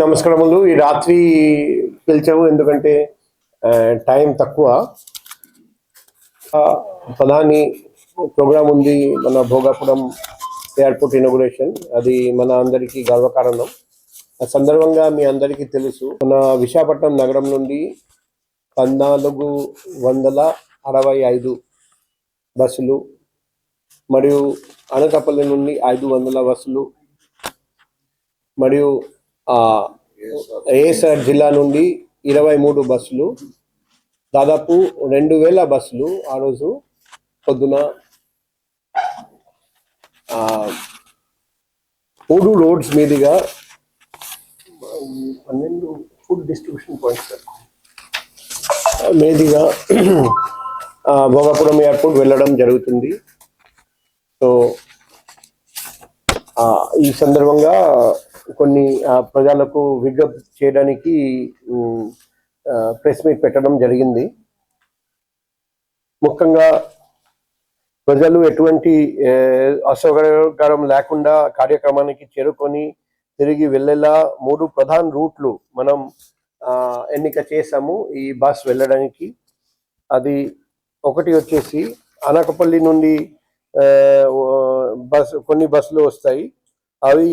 నమస్కారములు. ఈ రాత్రి పిలిచాము ఎందుకంటే టైం తక్కువ. ప్రధాని ప్రోగ్రామ్ ఉంది, మన భోగాపురం ఎయిర్పోర్ట్ ఇనాగ్రేషన్. అది మన అందరికీ గర్వకారణం. ఆ సందర్భంగా మీ అందరికీ తెలుసు, మన విశాఖపట్నం నగరం నుండి 1465 బస్సులు మరియు అనకాపల్లి నుండి 500 బస్సులు మరియు ఏఎస్ఆర్ జిల్లా నుండి 23 బస్సులు, దాదాపు 2000 బస్సులు ఆ రోజు పొద్దున 3 రోడ్స్ మీదుగా 12 ఫుడ్ డిస్ట్రిబ్యూషన్ పాయింట్స్ మీదుగా భోగాపురం ఎయిర్పోర్ట్ వెళ్ళడం జరుగుతుంది. సో ఈ సందర్భంగా కొన్ని ప్రజలకు విజ్ఞప్తి చేయడానికి ప్రెస్ మీట్ పెట్టడం జరిగింది. ముఖ్యంగా ప్రజలు ఎటువంటి అసౌకర్యం లేకుండా కార్యక్రమానికి చేరుకొని తిరిగి వెళ్ళేలా 3 ప్రధాన రూట్లు మనం ఎన్నిక చేసాము ఈ బస్ వెళ్ళడానికి. అది ఒకటి వచ్చేసి అనకాపల్లి నుండి కొన్ని బస్సులు వస్తాయి. అవి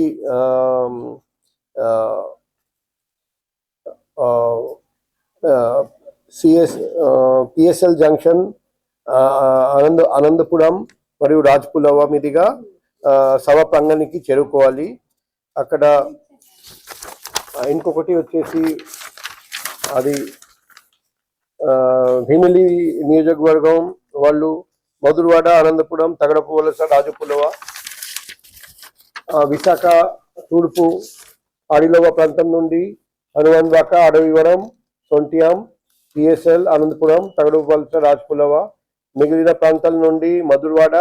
పిఎస్ఎల్ జంక్షన్, అనంతపురం మరియు రాజ్పులవ మీదుగా సభ ప్రాంగణానికి చేరుకోవాలి. అక్కడ ఇంకొకటి వచ్చేసి అది భీమిలి నియోజకవర్గం వాళ్ళు మధురవాడ, అనంతపురం, తగడపువలస, రాజపులవ, విశాఖ తూర్పు ఆడిలవ ప్రాంతం నుండి హనుమాన్వాక, అడవివరం, సొంటియాం, పిఎస్ఎల్, అనంతపురం, తగడపువలస, రాజపులవ, మిగిలిన ప్రాంతాల నుండి Madhurawada,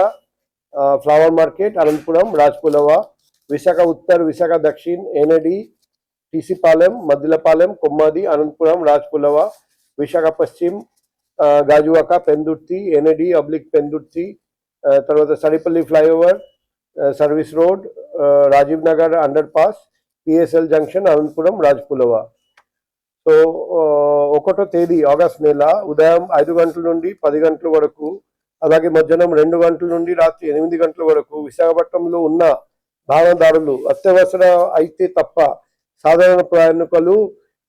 flower market, Anantapuram, Rajapulava, Visakha Uttar, Visakha Dakshina, NAD, TC Palem, Maddilapalem, Kommadi, Anantapuram, Rajapulava, Visakha Paschim, Gajuwaka, Pendurthi, NAD అబ్లిక్ పెందుర్తి, తర్వాత Saripalli flyover, service road, Rajiv Nagar underpass, PSL junction, Anantapuram, Rajapulava. So 1వ తేదీ ఆగస్ట్ నెల ఉదయం 5 గంటల నుండి 10 గంటల వరకు, అలాగే మధ్యాహ్నం 2 గంటల నుండి రాత్రి 8 గంటల వరకు విశాఖపట్నంలో ఉన్న వాహనదారులు అత్యవసర అయితే తప్ప సాధారణ ప్రయాణికులు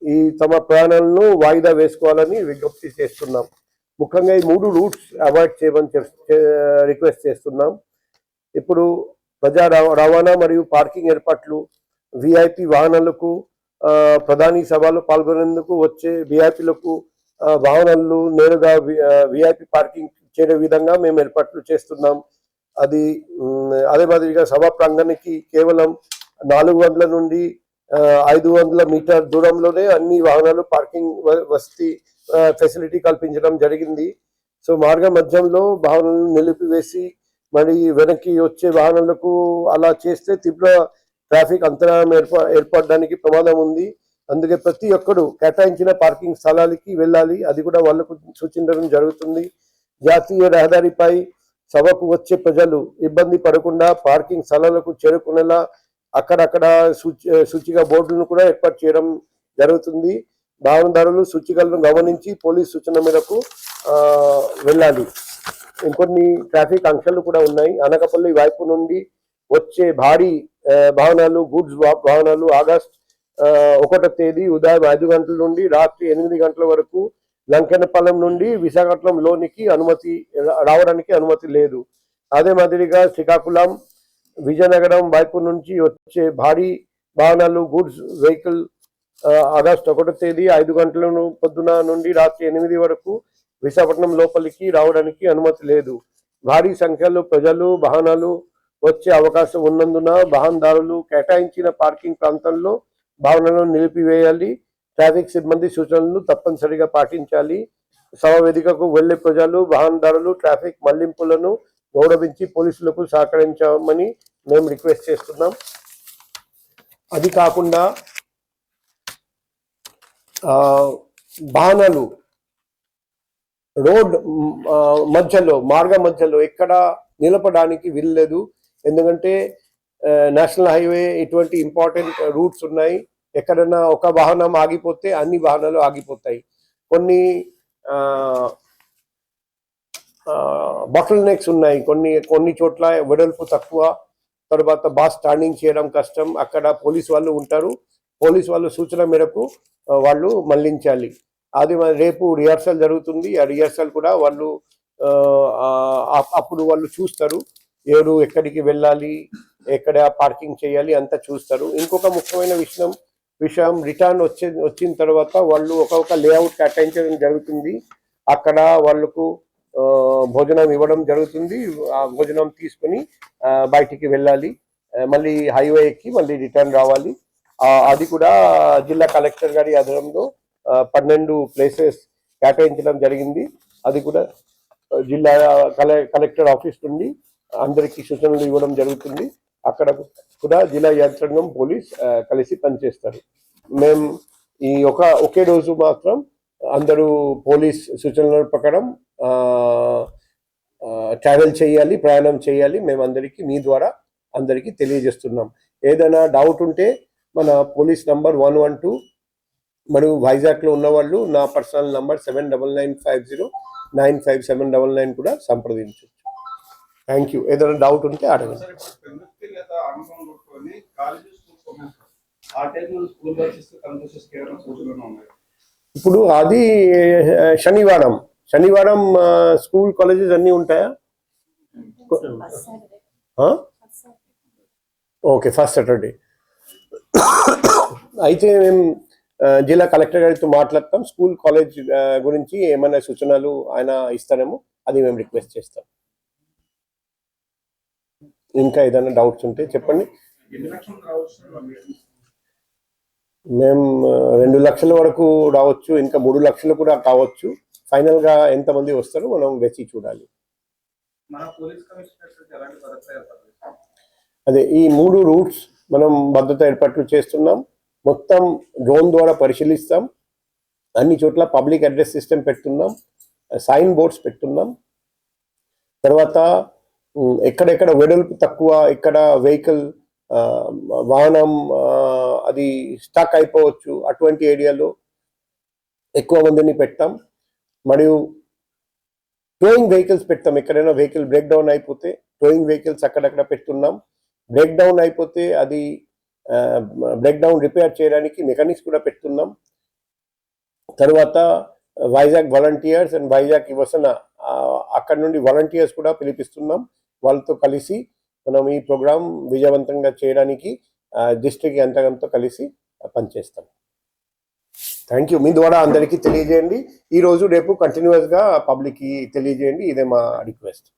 ఈ తమ ప్రయాణాలను వాయిదా వేసుకోవాలని విజ్ఞప్తి చేస్తున్నాం. ముఖ్యంగా ఈ 3 రూట్స్ అవాయిడ్ చేయమని రిక్వెస్ట్ చేస్తున్నాం. ఇప్పుడు ప్రజా రవాణా మరియు పార్కింగ్ ఏర్పాట్లు, విఐపి వాహనాలకు, ప్రధాని సభలో పాల్గొనేందుకు వచ్చే విఐపిలకు వాహనాలు నేరుగా విఐపి పార్కింగ్ చేరే విధంగా మేము ఏర్పాట్లు చేస్తున్నాం. అదే మాదిరిగా సభా ప్రాంగణానికి కేవలం 400 నుండి 500 మీటర్ దూరంలోనే అన్ని వాహనాలు పార్కింగ్ వసతి ఫెసిలిటీ కల్పించడం జరిగింది. సో మార్గ మధ్యంలో వాహనాలను నిలిపివేసి మరి వెనక్కి వచ్చే వాహనాలకు అలా చేస్తే తీవ్ర ట్రాఫిక్ అంతరాయం ఏర్పడడానికి ప్రమాదం ఉంది. అందుకే ప్రతి ఒక్కరు కేటాయించిన పార్కింగ్ స్థలాలకి వెళ్ళాలి. అది కూడా వాళ్లకు సూచించడం జరుగుతుంది. జాతీయ రహదారిపై సభకు వచ్చే ప్రజలు ఇబ్బంది పడకుండా పార్కింగ్ స్థలాలకు చేరుకునేలా అక్కడక్కడ సూచిక బోర్డులను కూడా ఏర్పాటు చేయడం జరుగుతుంది. వాహనదారులు సూచికలను గమనించి పోలీస్ సూచన మేరకు వెళ్ళాలి. ఇంకొన్ని ట్రాఫిక్ ఆంక్షలు కూడా ఉన్నాయి. అనకాపల్లి వైపు నుండి వచ్చే భారీ వాహనాలు, గూడ్స్ వాహనాలు ఆగస్ట్ 1వ తేదీ ఉదయం 5 గంటల నుండి రాత్రి 8 గంటల వరకు లంకెనపాలెం నుండి విశాఖపట్నం లోనికి రావడానికి అనుమతి లేదు. అదే మాదిరిగా శ్రీకాకుళం, విజయనగరం వైపు నుంచి వచ్చే భారీ వాహనాలు, గూడ్స్ వెహికల్ ఆగస్ట్ 1వ తేదీ 5 గంటల పొద్దున నుండి రాత్రి 8 వరకు విశాఖపట్నం లోపలికి రావడానికి అనుమతి లేదు. భారీ సంఖ్యలో ప్రజలు, వాహనాలు వచ్చే అవకాశం ఉన్నందున వాహనదారులు కేటాయించిన పార్కింగ్ ప్రాంతంలో వాహనాలను నిలిపివేయాలి. ట్రాఫిక్ సిబ్బంది సూచనలను తప్పనిసరిగా పాటించాలి. సభ వేదికకు వెళ్లే ప్రజలు, వాహనదారులు ట్రాఫిక్ మళ్లింపులను గౌరవించి పోలీసులకు సహకరించమని మేము రిక్వెస్ట్ చేస్తున్నాం. అది కాకుండా వాహనాలు రోడ్ మార్గ మధ్యలో ఎక్కడ నిలపడానికి వీల్లేదు. ఎందుకంటే నేషనల్ హైవే ఇటువంటి ఇంపార్టెంట్ రూట్స్ ఉన్నాయి. ఎక్కడన్నా ఒక వాహనం ఆగిపోతే అన్ని వాహనాలు ఆగిపోతాయి. కొన్ని బాటిల్ నెక్స్ ఉన్నాయి, కొన్ని చోట్ల వెడల్పు తక్కువ, తర్వాత బాస్ స్టాండింగ్ చేయడం కష్టం, అక్కడ పోలీస్ వాళ్ళు ఉంటారు, పోలీస్ వాళ్ళు సూచన మేరకు వాళ్ళు మళ్లించాలి. అది రేపు రిహార్సల్ జరుగుతుంది, ఆ రిహార్సల్ కూడా వాళ్ళు అప్పుడు వాళ్ళు చూస్తారు ఎవరు ఎక్కడికి వెళ్ళాలి, ఎక్కడ పార్కింగ్ చేయాలి అంతా చూస్తారు. ఇంకొక ముఖ్యమైన విషయం రిటర్న్ వచ్చిన తర్వాత వాళ్ళు ఒక లేఅవుట్ కేటాయించడం జరుగుతుంది. అక్కడ వాళ్ళకు భోజనం ఇవ్వడం జరుగుతుంది. ఆ భోజనం తీసుకుని బయటికి వెళ్ళాలి, మళ్ళీ హైవే ఎక్కి మళ్ళీ రిటర్న్ రావాలి. అది కూడా జిల్లా కలెక్టర్ గారి ఆధ్వర్యంలో 12 ప్లేసెస్ కేటాయించడం జరిగింది. అది కూడా జిల్లా కలెక్టర్ ఆఫీస్ నుండి అందరికీ సూచనలు ఇవ్వడం జరుగుతుంది. అక్కడ కూడా జిల్లా యంత్రాంగం పోలీస్ కలిసి పనిచేస్తారు. మేము ఈ ఒకే రోజు మాత్రం అందరూ పోలీస్ సూచనల ప్రకారం ట్రావెల్ చేయాలి, ప్రయాణం చేయాలి. మేము మీ ద్వారా అందరికీ తెలియజేస్తున్నాం. ఏదైనా డౌట్ ఉంటే మన పోలీస్ నంబర్ 112 మరియు వైజాగ్లో ఉన్న వాళ్ళు నా పర్సనల్ నంబర్ 7995095799 కూడా సంప్రదించవచ్చు. Thank you. ఏదైనా డౌట్ ఉంటే అడగండి. ఇప్పుడు అది శనివారం స్కూల్ కాలేజెస్ అన్నీ ఉంటాయా? Okay, first Saturday. అయితే మేము జిల్లా కలెక్టర్ గారితో మాట్లాడతాం. స్కూల్ కాలేజ్ గురించి ఏమైనా సూచనలు ఆయన ఇస్తారేమో, అది మేము రిక్వెస్ట్ చేస్తాం. ఇంకా ఏదైనా డౌట్స్ ఉంటే చెప్పండి. మేము 2 లక్షల వరకు రావచ్చు, ఇంకా 3 లక్షలు కూడా కావచ్చు. ఫైనల్ గా ఎంతమంది వస్తారో మనం వెచ్చి చూడాలి. అదే ఈ 3 రూట్స్ మనం భద్రత ఏర్పాట్లు చేస్తున్నాం. మొత్తం డ్రోన్ ద్వారా పరిశీలిస్తాం. అన్ని చోట్ల పబ్లిక్ అడ్రస్ సిస్టమ్ పెడుతున్నాం, సైన్ బోర్డ్స్ పెడుతున్నాం. తర్వాత ఎక్కడెక్కడ వెడల్పు తక్కువ, ఇక్కడ వెహికల్ వాహనం అది స్టక్ అయిపోవచ్చు, అటువంటి ఏరియాలో ఎక్కువ మందిని పెట్టాం. మరియు టోయింగ్ వెహికల్స్ పెట్టాం. ఎక్కడైనా వెహికల్ బ్రేక్ డౌన్ అయిపోతే టోయింగ్ వెహికల్స్ అక్కడక్కడ పెడుతున్నాం. బ్రేక్ డౌన్ అయిపోతే అది బ్రేక్ డౌన్ రిపేర్ చేయడానికి మెకానిక్స్ కూడా పెడుతున్నాం. తర్వాత వైజాగ్ వాలంటీర్స్ అండ్ వైజాగ్ యువసన అక్కడ నుండి వాలంటీర్స్ కూడా పిలిపిస్తున్నాం. వాళ్ళతో కలిసి మనం ఈ ప్రోగ్రాం విజయవంతంగా చేయడానికి డిస్ట్రిక్ట్ యంత్రాంగంతో కలిసి పనిచేస్తాం. Thank you. మీ ద్వారా అందరికీ తెలియజేయండి. ఈరోజు రేపు కంటిన్యూస్గా పబ్లిక్కి తెలియజేయండి. ఇదే మా రిక్వెస్ట్.